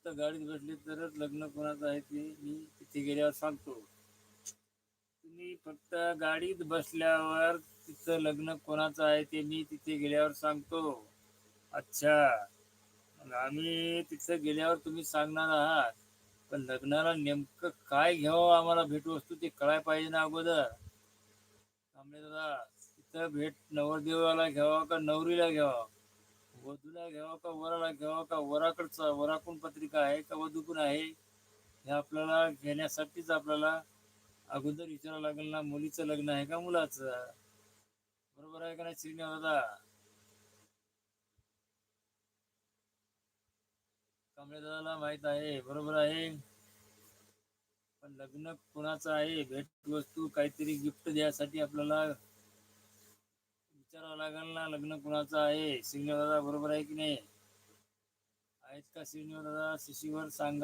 फक्त गाडीत बसले तरच लग्न कोणाचं आहे ते मी तिथे गेल्यावर सांगतो. तुम्ही फक्त गाडीत बसल्यावर तिथं लग्न कोणाचं आहे ते मी तिथे गेल्यावर सांगतो. अच्छा, मग आम्ही तिथं गेल्यावर तुम्ही सांगणार आहात, पण लग्नाला नेमकं काय घ्यावं आम्हाला भेटवस्तू ते कळायला पाहिजे ना अगोदर. आम्ही दादा, तिथं भेट नवरदेवाला घ्यावा का नवरीला घ्यावा, वधूला घ्यावा का वराला घ्यावा, का वराकडचा वराकून पत्रिका आहे का वधूकून आहे, हे आपल्याला घेण्यासाठीच आपल्याला अगोदर विचारावं लागेल ना, मुलीचं लग्न आहे का मुलाचं. बरोबर आहे का नाही श्रीनिवास दादा? कांबळे दादाला माहित आहे, बरोबर आहे. पण लग्न कोणाचं आहे, भेटवस्तू काहीतरी गिफ्ट द्यासाठी आपल्याला विचारावं लागेल ना, लग्न कोणाचं आहे. श्रीनिवास दादा बरोबर आहे की नाही? आहेत का श्रीनिवास दादा? शिशीवर सांगा.